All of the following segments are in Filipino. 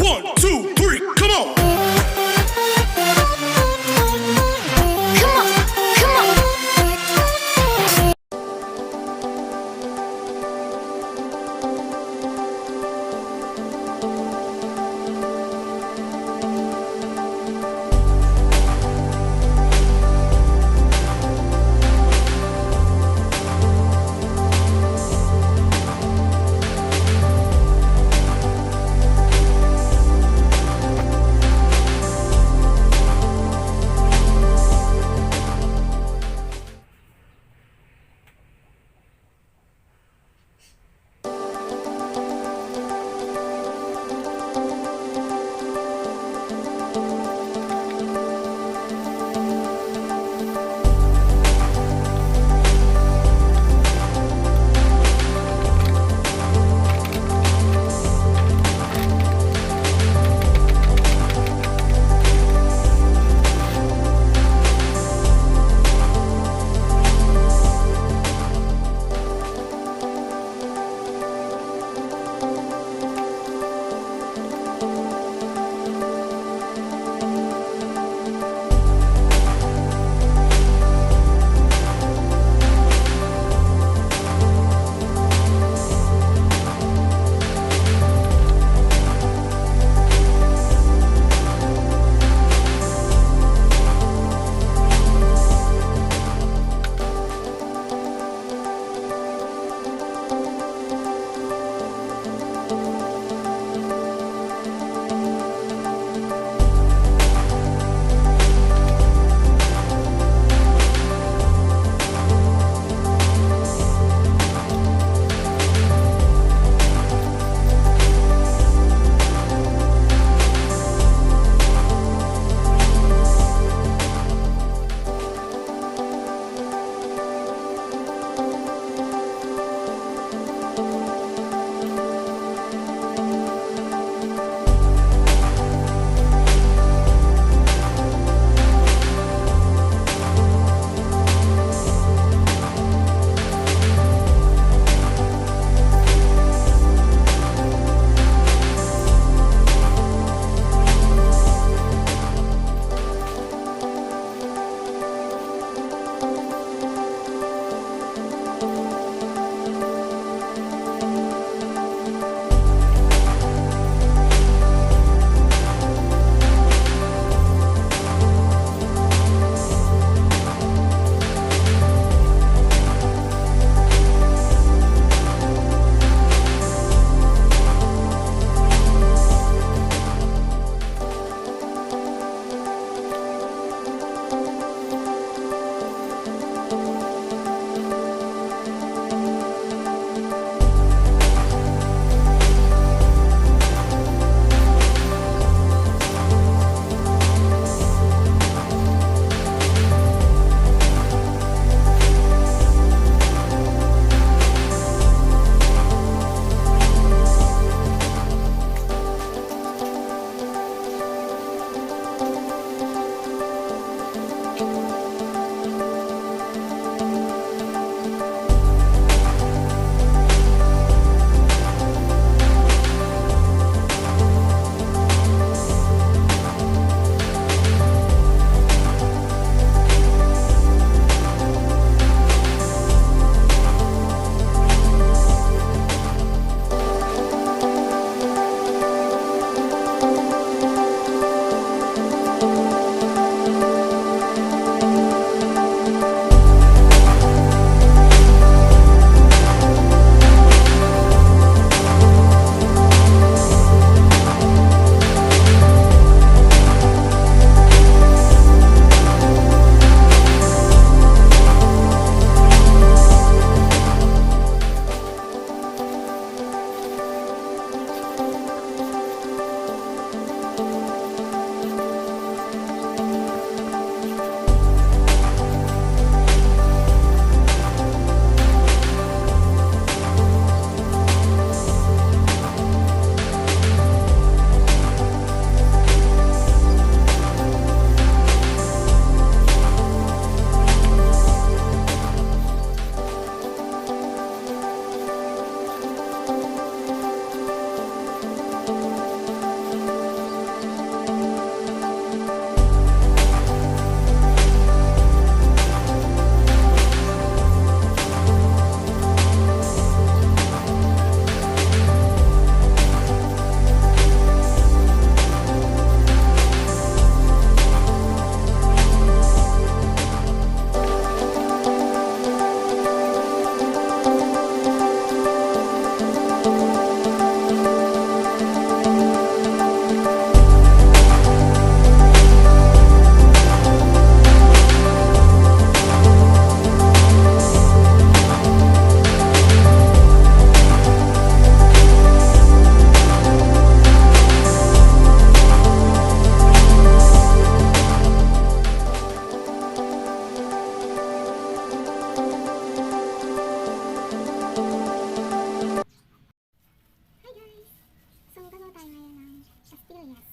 1, 2, 3, come on! Come on, come on. pastillas.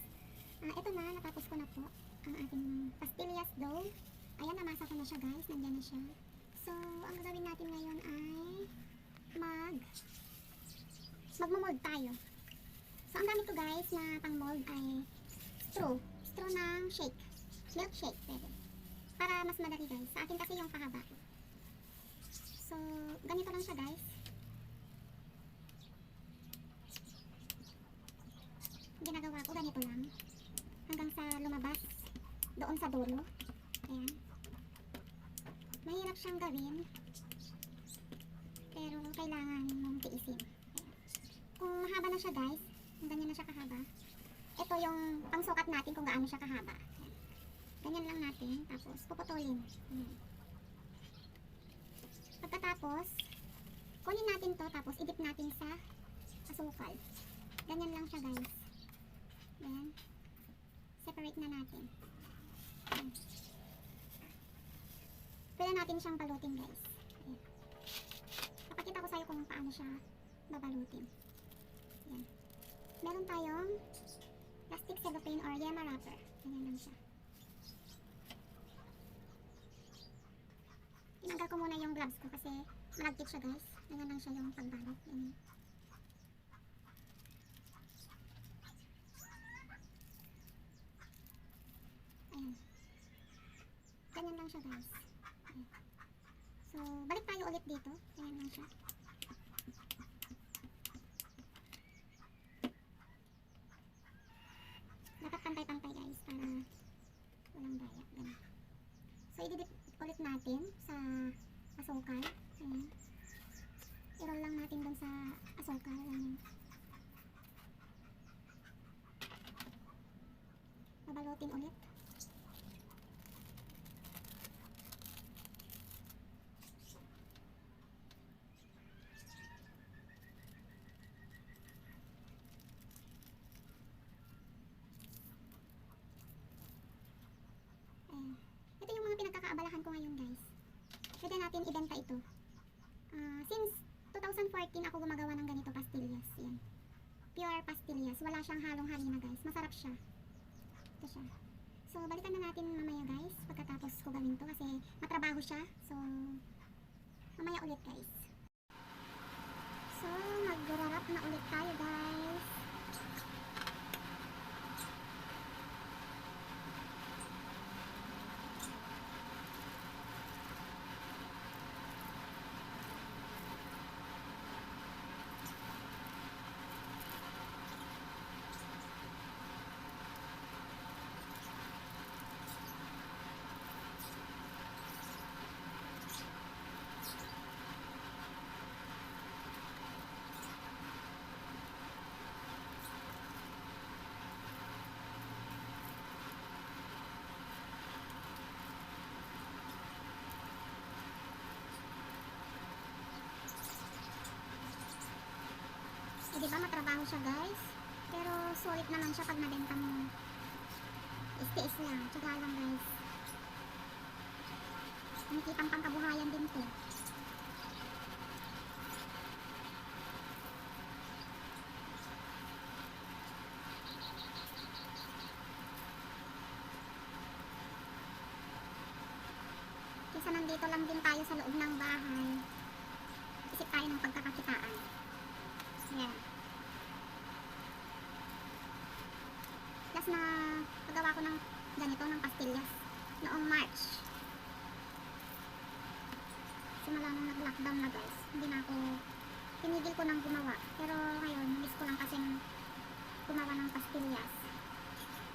Ito na, natapos ko na po ang ating pastillas dough. Ayan, namasa ko na siya guys, nandiyan na siya. So, ang gagawin natin ngayon ay magmo-mold tayo. So, ang gamit ko guys na pang-mold ay straw ng shake, milkshake pwede. Para mas madali guys, sa akin kasi yung pahaba. So, ganito lang siya guys. Ginagawa ko ganito lang hanggang sa lumabas doon sa dulo. Ayan. Mahirap siyang gawin pero kailangan mong tiisin. Ayan. Kung mahaba na siya guys, ganyan na siya kahaba, ito yung pangsukat natin kung gaano siya kahaba. Ayan. Ganyan lang natin, tapos puputulin. Ayan. Pagkatapos kunin natin to, tapos idip natin sa asukal. Ganyan lang siya guys. Ayan. Separate na natin. Ayan. Pwede natin siyang balutin guys. Ayan. Napakita ko sa'yo kung paano siya babalutin. Ayan. Meron tayong plastic cellophane or yema wrapper. Ganyan lang siya. Tinanggal ko muna yung gloves ko kasi malagkit siya guys. Ganyan lang siya yung pagbalot. Ganyan. Ayan. Ganyan lang siya guys. Ayan. So, balik tayo ulit dito. Ganyan lang siya. Dapat pantay-pantay guys para walang daya. Ganyan. So, ididip ulit natin sa asukal. Ayan. I-roll lang natin dun sa asukal. Ganyan. Babalutin ulit. Ayan. Ito yung mga pinagkakaabalahan ko ngayon guys. Pwede natin ibenta ito. Since 2014 ako gumagawa ng ganito pastillas. Yan. Pure pastillas. Wala siyang halong harina guys. Masarap siya. Ito siya. So, balikan na natin mamaya guys. Pagkatapos ko gawin to kasi matrabaho siya. So, mamaya ulit guys. So, mag-wrap na ulit tayo guys. Diba matrabaho siya guys, pero sulit naman siya pag nabenta mo. Istiis lang, tsaga lang guys. Nakikipang pangkabuhayan din to. Kesa nandito lang din tayo sa loob ng bahay, isip tayo ng pagkakakitaan. Yan. Last na paggawa ko ng ganito, ng pastillas, noong March. Simula nung nag-lockdown na guys, hindi na ako, pinigil ko nang gumawa. Pero ngayon, miss ko lang kasing gumawa ng pastillas.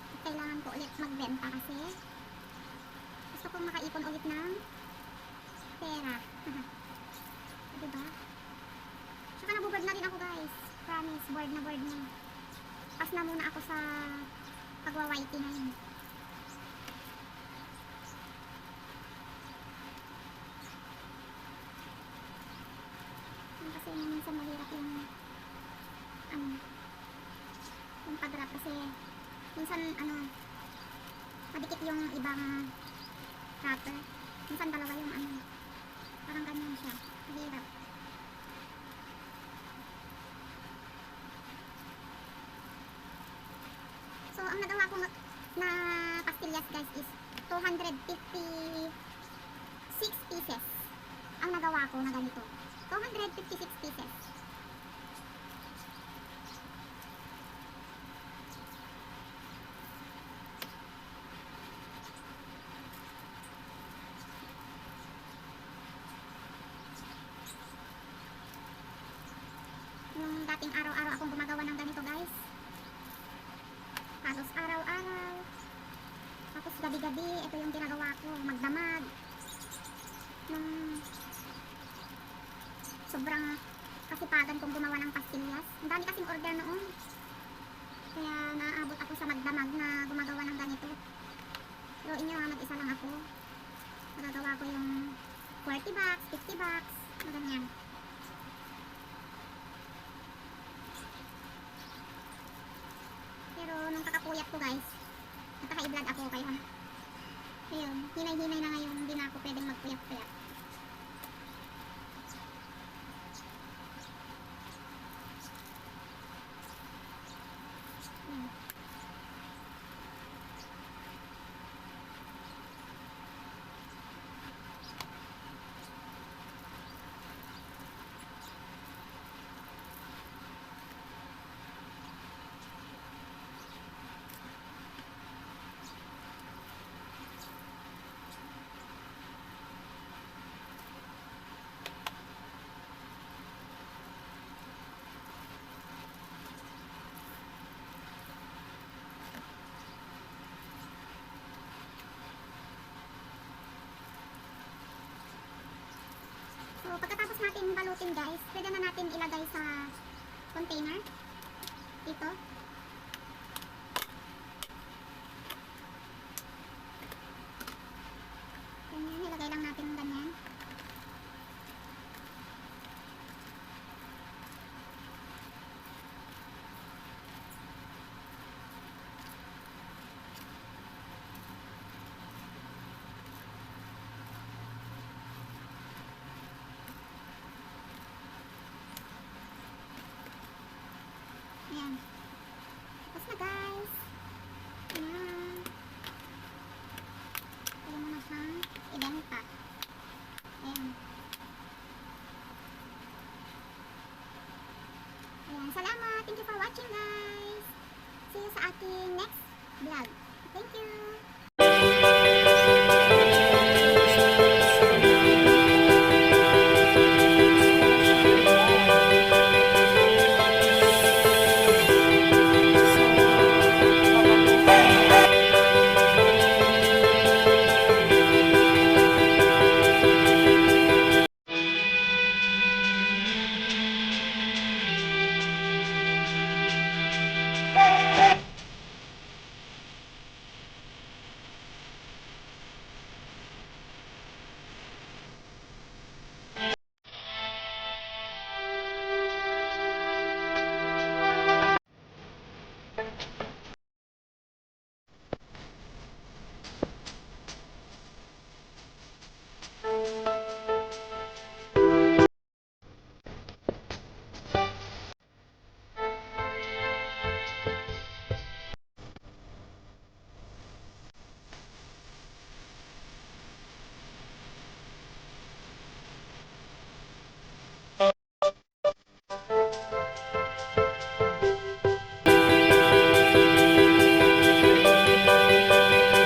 At kailangan ko ulit magbenta kasi gusto kong makaipon ulit ng pera. Diba? Saka nabuboard na rin ako guys. Promise, bored na bored na. Pas na muna ako sa pagwa-whitey ngayon. Kasi minsan mahirap yung yung pag-wrap kasi minsan madikit yung ibang wrapper. Minsan dalawa yung parang ganyan siya. Mahirap. ang nagawa ko na pastillas guys is 256 pieces. Ang nagawa ko na ganito. 256 pieces. Yung dating araw-araw akong gumagawa ng ganito guys. Halos araw-araw. Tapos gabi-gabi, ito yung ginagawa ko. Magdamag. Nung sobrang kasipagan kong gumawa ng pastillas. Ang dami kasing order noon. Kaya naabot ako sa magdamag na gumagawa ng ganito. Pero inyo mag-isa lang ako. Nagagawa ko yung 40 bucks, 50 bucks, na ganyan. Pero nung kakapuyat ko guys, nagkaka-vlog ako kaya ayun, hinay-hinay na ngayon, hindi na ako pwedeng magpuyat-puyat. Ayun. So, pagkatapos natin balutin guys, pwede na natin ilagay sa container. Dito. Ganyan, ilagay lang natin ganyan. Ayan. Tapos na guys. Ayan. Pwede mo na siyang ibenta. Ayan. Ayan. Salamat. Thank you for watching guys. See you sa aking next vlog. Thank you.